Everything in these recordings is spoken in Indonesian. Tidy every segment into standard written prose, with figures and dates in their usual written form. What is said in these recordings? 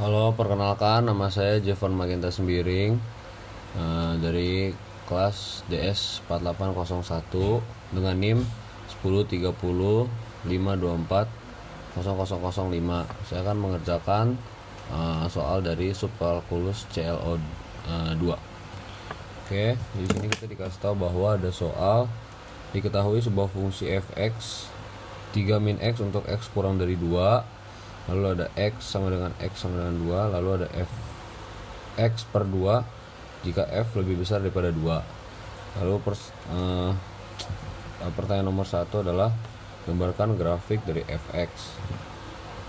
Halo, perkenalkan nama saya Jevon Magenta Sembiring dari kelas DS 4801 dengan NIM 103052400005. Saya akan mengerjakan soal dari subkalkulus CLO 2. Oke, di sini kita dikasih tahu bahwa ada soal diketahui sebuah fungsi fx 3 min x untuk x kurang dari 2, lalu ada x sama dengan 2, lalu ada x per 2 jika f lebih besar daripada 2. Lalu pertanyaan nomor 1 adalah gambarkan grafik dari fx.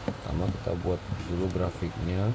Pertama kita buat dulu grafiknya.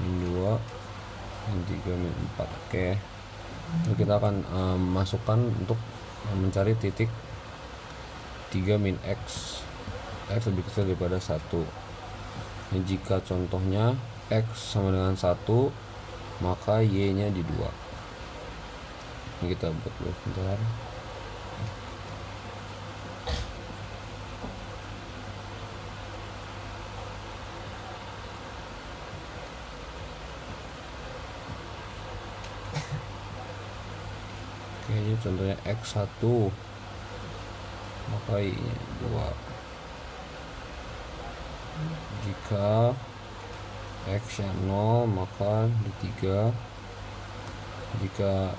Min 2, min 3, min 4. Oke, jadi kita akan masukkan untuk mencari titik 3 min x lebih kecil daripada 1. Dan jika contohnya x sama dengan 1, maka y nya di 2. Ini kita buat dulu sebentar. Oke, ini contohnya x1, maka y nya 2. Jika x nya 0, maka di 3. Jika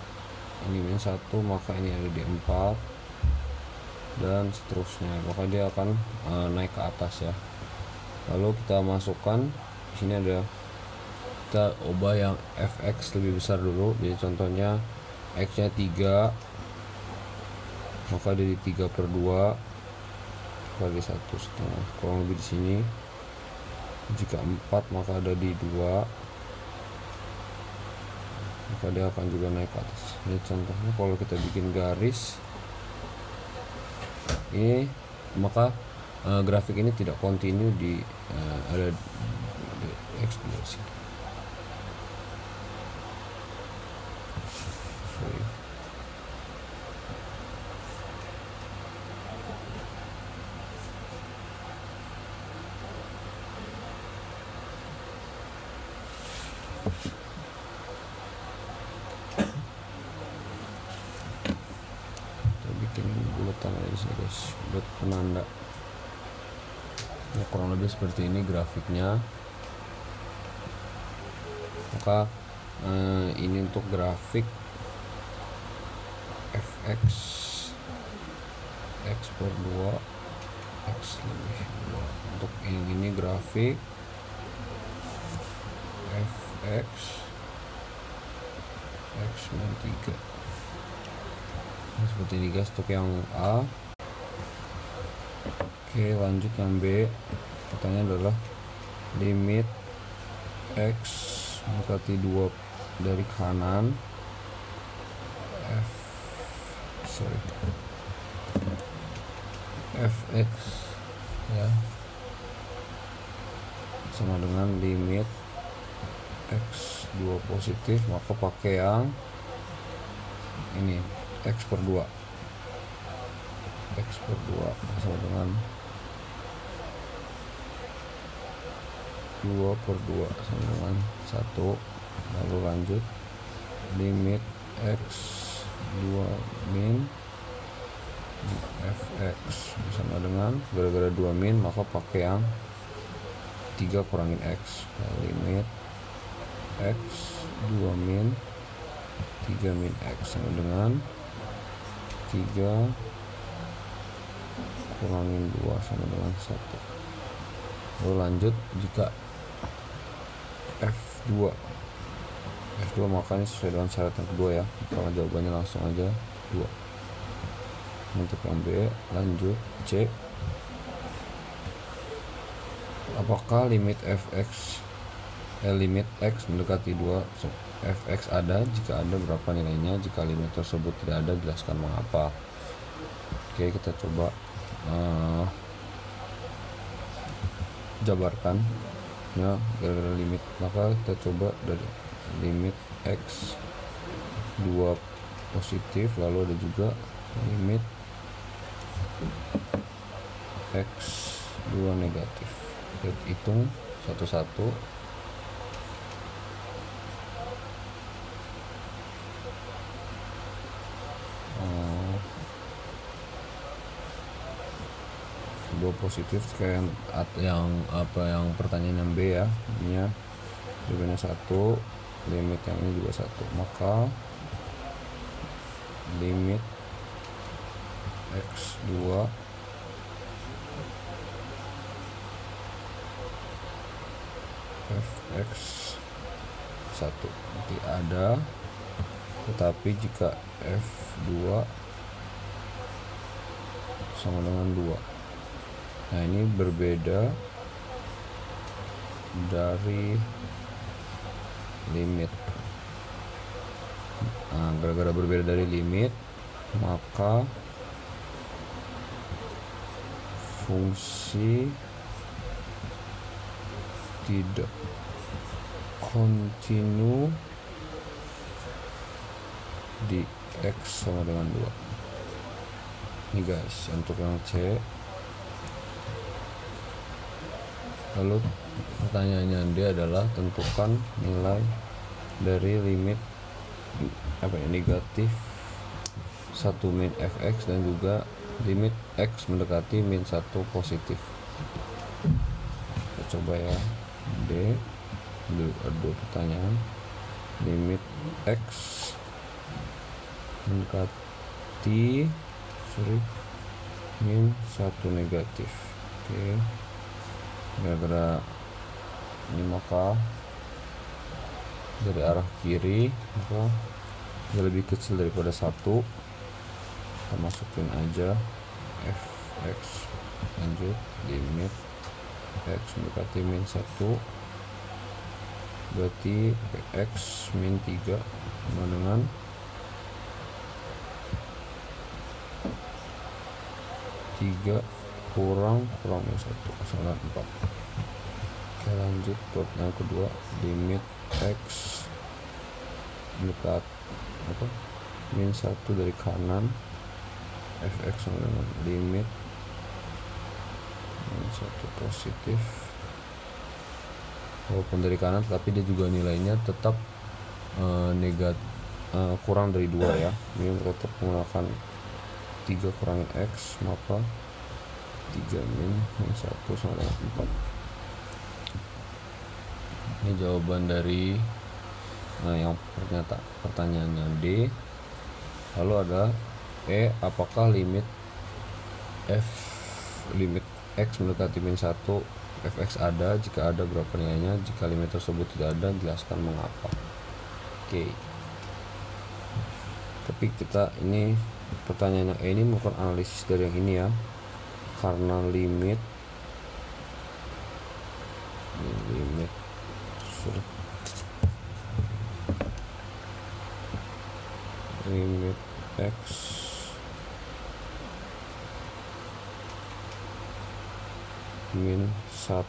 ini min 1, maka ini ada di 4, dan seterusnya. Maka dia akan naik ke atas ya. Lalu kita masukkan di sini, ada kita ubah yang fx lebih besar dulu. Jadi contohnya x nya 3, maka dari 3 per 2 bagi 1,5, kurang lebih di sini. Jika 4, maka ada di 2, maka dia akan juga naik ke atas. Ini contohnya kalau kita bikin garis ini, maka grafik ini tidak kontinu di ada di x di sini. Bikin bulatan aja sih guys, buat penanda ya, kurang lebih seperti ini grafiknya. Maka ini untuk grafik fx x per 2 x lebih 2. Untuk ini grafik fx x min 3. Seperti ini guys untuk yang A. Oke, lanjut yang B. Pertanyaan adalah limit x mendekati 2 dari kanan fx ya sama dengan limit x 2 positif, maka pakai yang ini x per 2. X per 2 sama dengan 2 per 2 sama dengan 1. Lalu lanjut limit x 2 min fx sama dengan, gara-gara 2 min maka pakai yang 3 kurangin x. Limit x 2 min 3 min X sama dengan 3 kurangin 2 sama dengan 1. Lalu lanjut, jika F2 makanya sesuai dengan syarat yang kedua ya, kalau jawabannya langsung aja 2. Untuk yang B, lanjut C, apakah limit limit X mendekati 2 Fx ada? Jika ada, berapa nilainya? Jika limit tersebut tidak ada, jelaskan mengapa. Oke, kita coba jabarkan ya gara-gara limit. Maka kita coba dari limit X 2 positif, lalu ada juga limit X 2 negatif. Kita hitung satu-satu. Dua positif kayak yang pertanyaan yang B ya, ini ya jawabannya 1, limit yang ini juga 1, maka limit X2 Fx 1 nanti ada, tetapi jika F2 sama dengan 2. Nah, ini berbeda dari limit. Nah, gara-gara berbeda dari limit, maka fungsi tidak kontinu di X sama dengan 2. Ini guys, untuk yang C. Lalu pertanyaannya dia adalah tentukan nilai dari limit negatif 1 min Fx dan juga limit X mendekati min 1 positif. Kita coba ya, D ada 2 pertanyaan. Limit X mendekati min 1 negatif. Oke, gara-gara ini maka dari arah kiri maka dia lebih kecil daripada 1. Kita masukin aja Fx, lanjut limit X mendekati min 1, berarti X min 3 sama dengan 3 kurang min 1 sama 4. Oke, lanjut pertanyaan kedua, limit X mendekat min 1 dari kanan, Fx sama dengan limit min 1 positif, walaupun dari kanan tapi dia juga nilainya tetap kurang dari 2 ya. Ini tetap menggunakan 3 kurangin X, maka 3 min 1 sama dengan 4. Ini jawaban dari yang pertanyaannya D. Lalu ada E, apakah limit X mendekati min 1 Fx ada? Jika ada, berapa nilainya? Jika limit tersebut tidak ada, jelaskan mengapa. Oke, tapi kita ini pertanyaan yang E ini bukan analisis dari yang ini ya, karena limit X min 1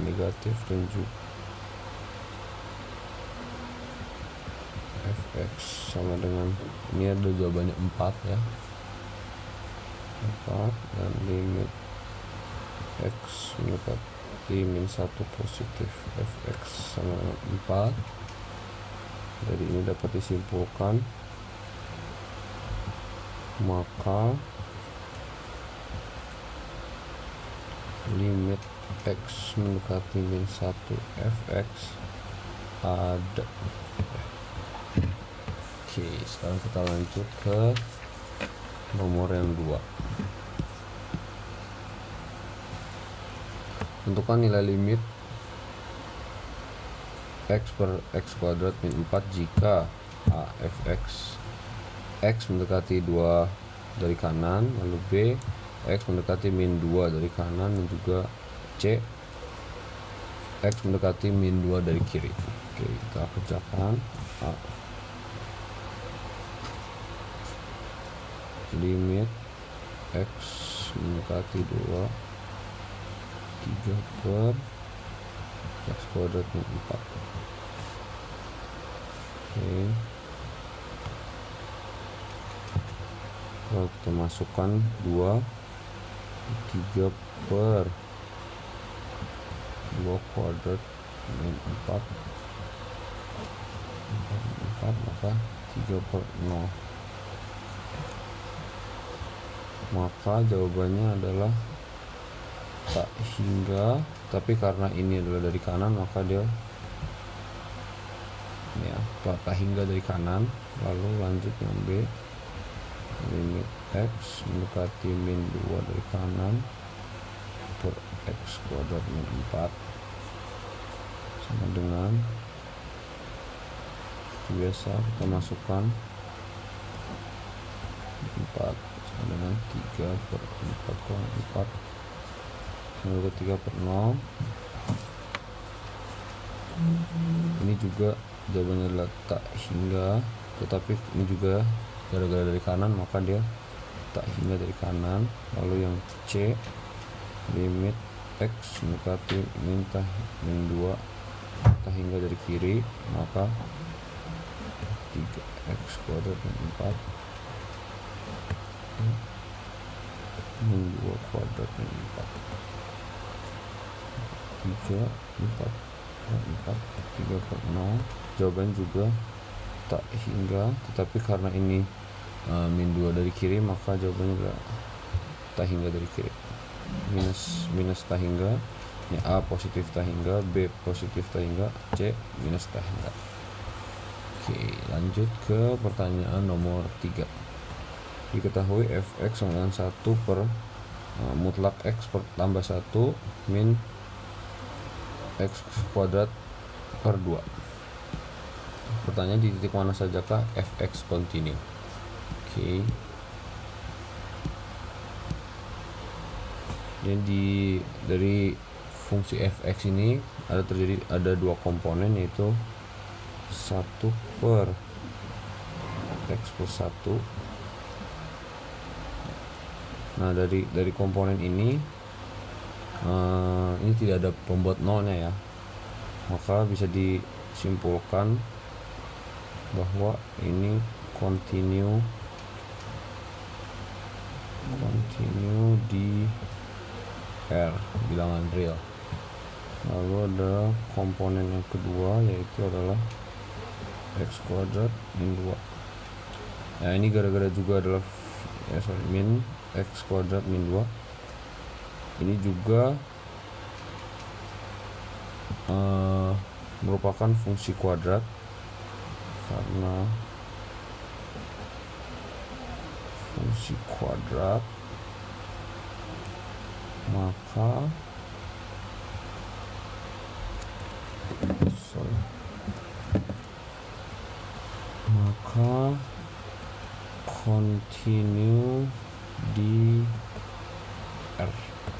negatif dan juga Fx sama dengan, ini ada jawabannya 4 ya, 4, dan limit X mendekati min 1 positif Fx sama dengan 4. Dari ini dapat disimpulkan maka limit X mendekati min 1 Fx ada. Oke, sekarang kita lanjut ke nomor yang 2. Tentukan nilai limit x per x kuadrat min 4 jika a fx x mendekati 2 dari kanan, lalu b x mendekati min 2 dari kanan, dan juga c x mendekati min 2 dari kiri. Oke, kita kerjakan. A. Limit x mendekati 2 3 per x kuadrat min 4. Oke, kalau kita masukkan 2 3 per 2 kuadrat min 4 maka 3 per 0, maka jawabannya adalah tak hingga, tapi karena ini adalah dari kanan maka dia ya tak hingga dari kanan. Lalu lanjut yang B, limit x mendekati min 2 dari kanan per x kuadrat min 4 sama dengan biasa kita masukkan 4 sama dengan 3 per 4 kurang 4, lalu 3 per 0. Ini juga jawabannya adalah tak hingga, tetapi ini juga gara-gara dari kanan maka dia tak hingga dari kanan. Lalu yang C, limit x mendekati min 2 tak hingga dari kiri, maka 3x kuadrat min 4 min 2 kuadrat min 4 3 per 0. Jawaban juga tak hingga, tetapi karena ini min 2 dari kiri maka jawabannya adalah tak hingga dari kiri. Minus tak hingga, ini A positif tak hingga, B positif tak hingga, C minus tak hingga. Oke, lanjut ke pertanyaan nomor 3. Diketahui fx sama dengan 1 per mutlak x per tambah 1 min x kuadrat per 2. Pertanyaan, di titik mana sajakah fx kontinu? Oke. Jadi dari fungsi fx ini ada dua komponen, yaitu 1 per x per 1. Nah, dari komponen ini tidak ada pembuat nolnya ya, maka bisa disimpulkan bahwa ini kontinu di R, bilangan real. Lalu ada komponen yang kedua, yaitu adalah x kuadrat min 2. Nah, ini gara-gara juga adalah min x kuadrat min 2. Ini juga merupakan fungsi kuadrat, karena fungsi kuadrat maka kontinu di R.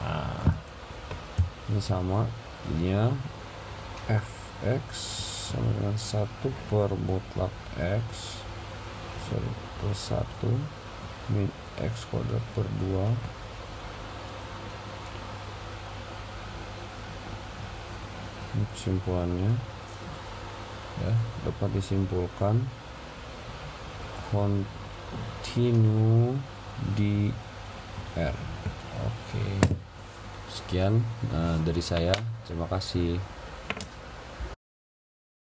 Nah, ini sama, jadinya fx sama dengan 1 per mutlak x per 1 min x kuadrat per 2 ini kesimpulannya ya, dapat disimpulkan kontinu di R. Oke, sekian dari saya, terima kasih.